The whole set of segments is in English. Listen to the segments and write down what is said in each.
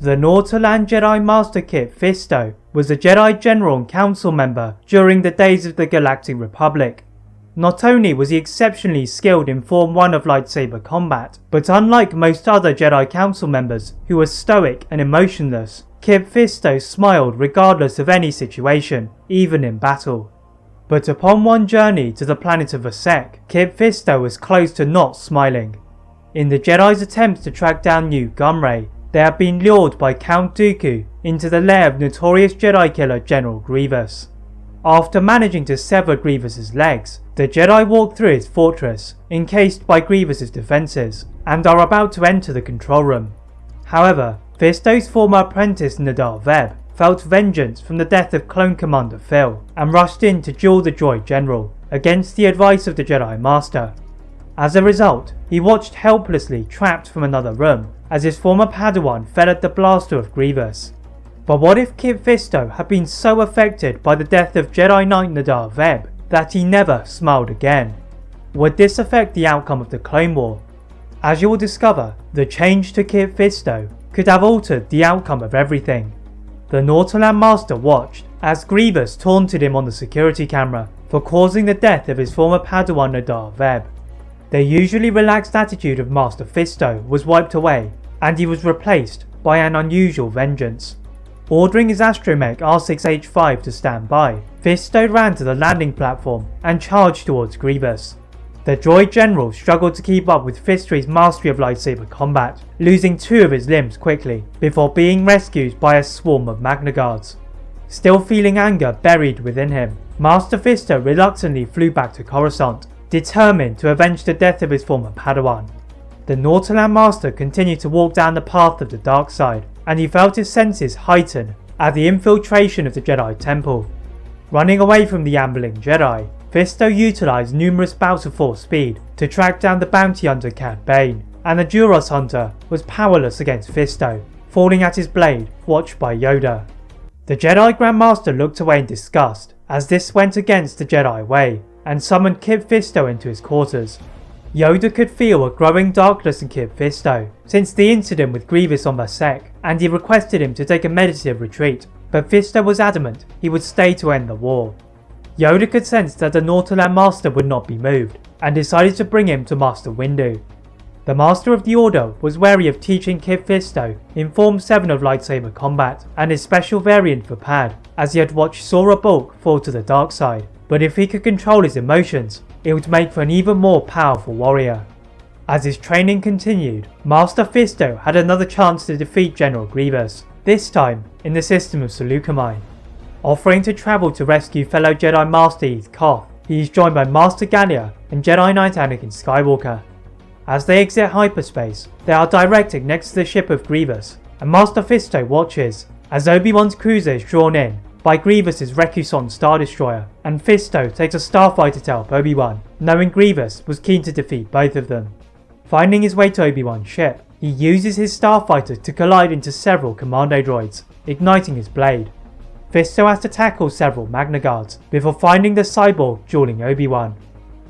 The Nautolan Jedi Master Kit Fisto was a Jedi General and Council member during the days of the Galactic Republic. Not only was he exceptionally skilled in Form 1 of lightsaber combat, but unlike most other Jedi Council members who were stoic and emotionless, Kit Fisto smiled regardless of any situation, even in battle. But upon one journey to the planet of Vassek, Kit Fisto was close to not smiling. In the Jedi's attempts to track down Nute Gunray, they had been lured by Count Dooku into the lair of notorious Jedi killer General Grievous. After managing to sever Grievous's legs, the Jedi walk through his fortress, encased by Grievous's defences, and are about to enter the control room. However, Fisto's former apprentice Nadar Vebb felt vengeance from the death of Clone Commander Fil and rushed in to duel the Jedi General against the advice of the Jedi Master. As a result, he watched helplessly trapped from another room as his former padawan fell at the blaster of Grievous. But what if Kit Fisto had been so affected by the death of Jedi Knight Nadar Vebb that he never smiled again? Would this affect the outcome of the Clone War? As you will discover, the change to Kit Fisto could have altered the outcome of everything. The Nautolan Master watched as Grievous taunted him on the security camera for causing the death of his former padawan Nadar Vebb. The usually relaxed attitude of Master Fisto was wiped away, and he was replaced by an unusual vengeance. Ordering his astromech R6H5 to stand by, Fisto ran to the landing platform and charged towards Grievous. The Jedi General struggled to keep up with Fisto's mastery of lightsaber combat, losing 2 of his limbs quickly before being rescued by a swarm of Magna Guards. Still feeling anger buried within him, Master Fisto reluctantly flew back to Coruscant, determined to avenge the death of his former padawan. The Nautolan Master continued to walk down the path of the dark side, and he felt his senses heighten at the infiltration of the Jedi Temple. Running away from the ambling Jedi, Fisto utilised numerous bouts of force speed to track down the bounty hunter Cad Bane, and the Duros hunter was powerless against Fisto, falling at his blade, watched by Yoda. The Jedi Grand Master looked away in disgust as this went against the Jedi way, and summoned Kit Fisto into his quarters. Yoda could feel a growing darkness in Kit Fisto since the incident with Grievous on Vassek, and he requested him to take a meditative retreat, but Fisto was adamant he would stay to end the war. Yoda could sense that the Nautolan Master would not be moved, and decided to bring him to Master Windu. The Master of the Order was wary of teaching Kit Fisto in Form 7 of lightsaber combat and his special variant for Pad, as he had watched Sora Bulk fall to the dark side, but if he could control his emotions, it would make for an even more powerful warrior. As his training continued, Master Fisto had another chance to defeat General Grievous, this time in the system of Seleucamine. Offering to travel to rescue fellow Jedi Master Eth Koth, he is joined by Master Gallia and Jedi Knight Anakin Skywalker. As they exit hyperspace, they are directed next to the ship of Grievous, and Master Fisto watches as Obi-Wan's cruiser is drawn in by Grievous's Recusant Star Destroyer, and Fisto takes a starfighter to help Obi-Wan, knowing Grievous was keen to defeat both of them. Finding his way to Obi-Wan's ship, he uses his starfighter to collide into several commando droids, igniting his blade. Fisto has to tackle several Magna Guards before finding the cyborg dueling Obi-Wan.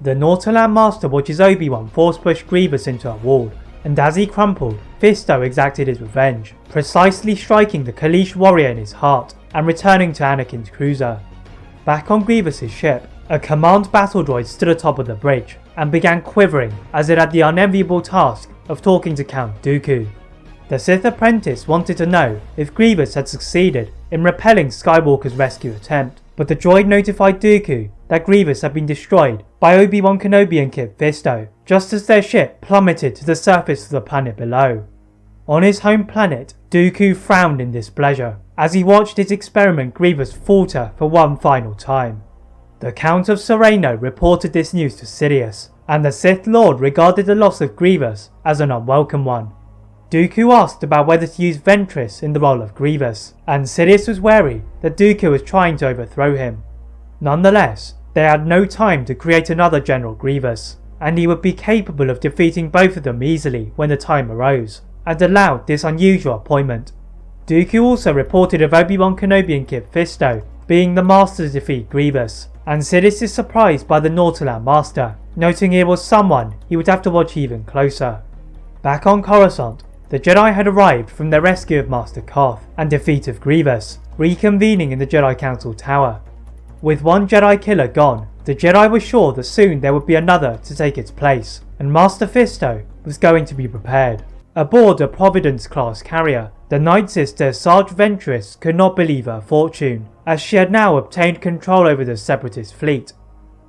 The Nautolan Master watches Obi-Wan force push Grievous into a wall, and as he crumpled, Fisto exacted his revenge, precisely striking the Kaleesh warrior in his heart and returning to Anakin's cruiser. Back on Grievous's ship, a command battle droid stood atop of the bridge and began quivering as it had the unenviable task of talking to Count Dooku. The Sith apprentice wanted to know if Grievous had succeeded in repelling Skywalker's rescue attempt, but the droid notified Dooku that Grievous had been destroyed by Obi-Wan Kenobi and Kit Fisto, just as their ship plummeted to the surface of the planet below. On his home planet, Dooku frowned in displeasure as he watched his experiment Grievous falter for one final time. The Count of Sereno reported this news to Sidious, and the Sith Lord regarded the loss of Grievous as an unwelcome one. Dooku asked about whether to use Ventress in the role of Grievous, and Sidious was wary that Dooku was trying to overthrow him. Nonetheless, they had no time to create another General Grievous, and he would be capable of defeating both of them easily when the time arose, and allowed this unusual appointment. Dooku also reported of Obi-Wan Kenobi and Kit Fisto being the master to defeat Grievous, and Sidious is surprised by the Nautolan Master, noting it was someone he would have to watch even closer. Back on Coruscant, the Jedi had arrived from their rescue of Master Koth and defeat of Grievous, reconvening in the Jedi Council Tower. With one Jedi killer gone, the Jedi were sure that soon there would be another to take its place, and Master Fisto was going to be prepared. Aboard a Providence-class carrier, the Night Sister Sarge Ventress could not believe her fortune, as she had now obtained control over the Separatist fleet.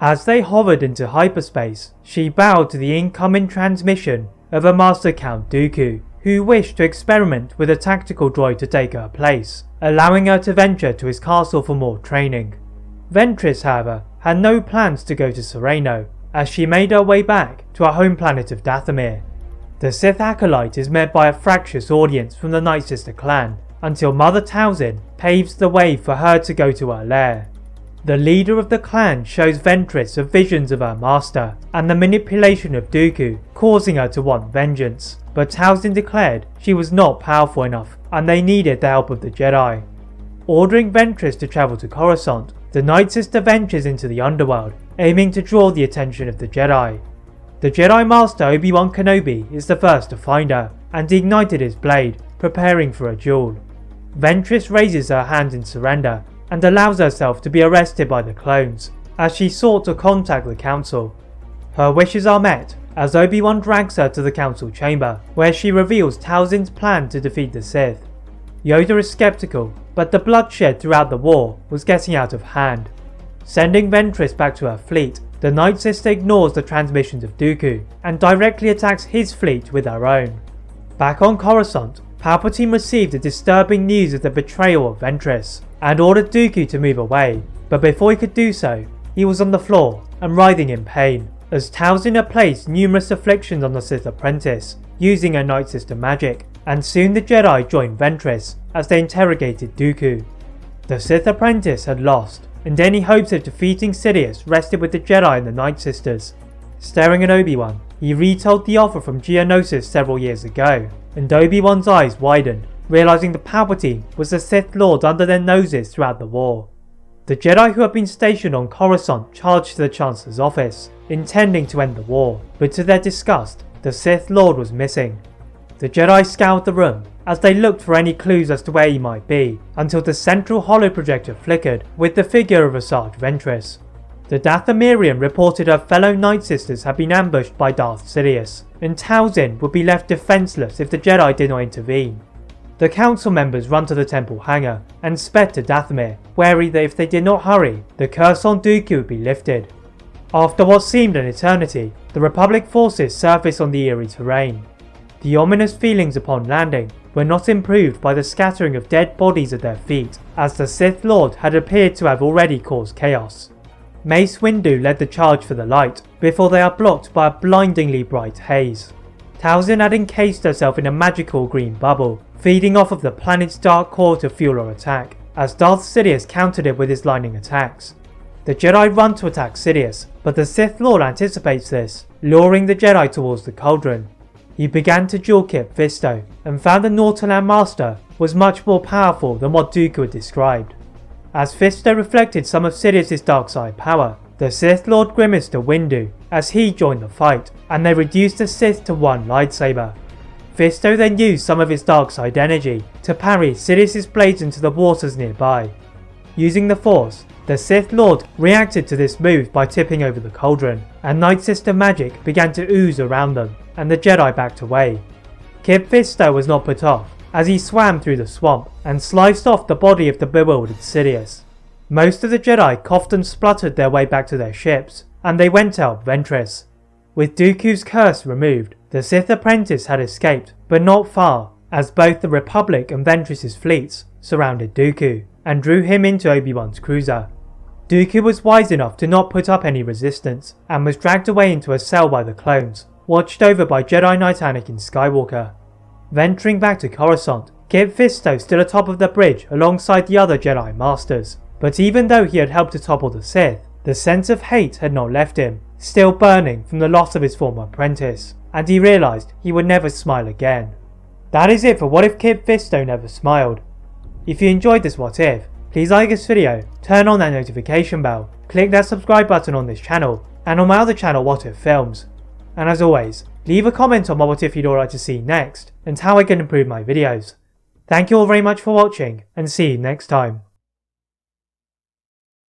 As they hovered into hyperspace, she bowed to the incoming transmission of a Master Count Dooku, who wished to experiment with a tactical droid to take her place, allowing her to venture to his castle for more training. Ventress, however, had no plans to go to Sereno, as she made her way back to her home planet of Dathomir. The Sith Acolyte is met by a fractious audience from the Night Sister clan, until Mother Talzin paves the way for her to go to her lair. The leader of the clan shows Ventress of visions of her master, and the manipulation of Dooku, causing her to want vengeance, but Talzin declared she was not powerful enough, and they needed the help of the Jedi. Ordering Ventress to travel to Coruscant, the Night Sister ventures into the underworld, aiming to draw the attention of the Jedi. The Jedi Master Obi-Wan Kenobi is the first to find her, and ignited his blade, preparing for a duel. Ventress raises her hand in surrender, and allows herself to be arrested by the clones, as she sought to contact the Council. Her wishes are met, as Obi-Wan drags her to the Council chamber, where she reveals Talzin's plan to defeat the Sith. Yoda is skeptical, but the bloodshed throughout the war was getting out of hand. Sending Ventress back to her fleet, the Night Sister ignores the transmissions of Dooku, and directly attacks his fleet with her own. Back on Coruscant, Palpatine received the disturbing news of the betrayal of Ventress, and ordered Dooku to move away, but before he could do so, he was on the floor and writhing in pain, as Talzin had placed numerous afflictions on the Sith apprentice, using her Night Sister magic, and soon the Jedi joined Ventress as they interrogated Dooku. The Sith apprentice had lost, and any hopes of defeating Sidious rested with the Jedi and the Night Sisters. Staring at Obi-Wan, he retold the offer from Geonosis several years ago, and Obi-Wan's eyes widened, realizing that Palpatine was the Sith Lord under their noses throughout the war. The Jedi who had been stationed on Coruscant charged to the Chancellor's office, intending to end the war, but to their disgust, the Sith Lord was missing. The Jedi scoured the room as they looked for any clues as to where he might be, until the central holoprojector flickered with the figure of Asajj Ventress. The Dathomirian reported her fellow Night Sisters had been ambushed by Darth Sidious, and Talzin would be left defenseless if the Jedi did not intervene. The council members run to the temple hangar and sped to Dathomir, wary that if they did not hurry, the curse on Dooku would be lifted. After what seemed an eternity, the Republic forces surfaced on the eerie terrain. The ominous feelings upon landing were not improved by the scattering of dead bodies at their feet, as the Sith Lord had appeared to have already caused chaos. Mace Windu led the charge for the light, before they are blocked by a blindingly bright haze. Talzin had encased herself in a magical green bubble, feeding off of the planet's dark core to fuel her attack, as Darth Sidious countered it with his lightning attacks. The Jedi run to attack Sidious, but the Sith Lord anticipates this, luring the Jedi towards the cauldron. He began to duel Kit Fisto, and found the Nautolan Master was much more powerful than what Dooku had described. As Fisto reflected some of Sidious's dark side power, the Sith Lord grimaced to Windu as he joined the fight, and they reduced the Sith to one lightsaber. Fisto then used some of his dark side energy to parry Sidious's blades into the waters nearby. Using the Force, the Sith Lord reacted to this move by tipping over the cauldron, and Night Sister magic began to ooze around them, and the Jedi backed away. Kit Fisto was not put off, as he swam through the swamp and sliced off the body of the bewildered Sidious. Most of the Jedi coughed and spluttered their way back to their ships, and they went to help Ventress. With Dooku's curse removed, the Sith apprentice had escaped, but not far, as both the Republic and Ventress's fleets surrounded Dooku, and drew him into Obi-Wan's cruiser. Dooku was wise enough to not put up any resistance, and was dragged away into a cell by the clones, watched over by Jedi Knight Anakin Skywalker. Venturing back to Coruscant, Kit Fisto stood atop of the bridge alongside the other Jedi Masters, but even though he had helped to topple the Sith, the sense of hate had not left him, still burning from the loss of his former apprentice, and he realised he would never smile again. That is it for What If Kit Fisto Never Smiled. If you enjoyed this What If, please like this video, turn on that notification bell, click that subscribe button on this channel, and on my other channel What If Films. And as always, Leave a comment on what if you'd all like to see next, and how I can improve my videos. Thank you all very much for watching, and see you next time.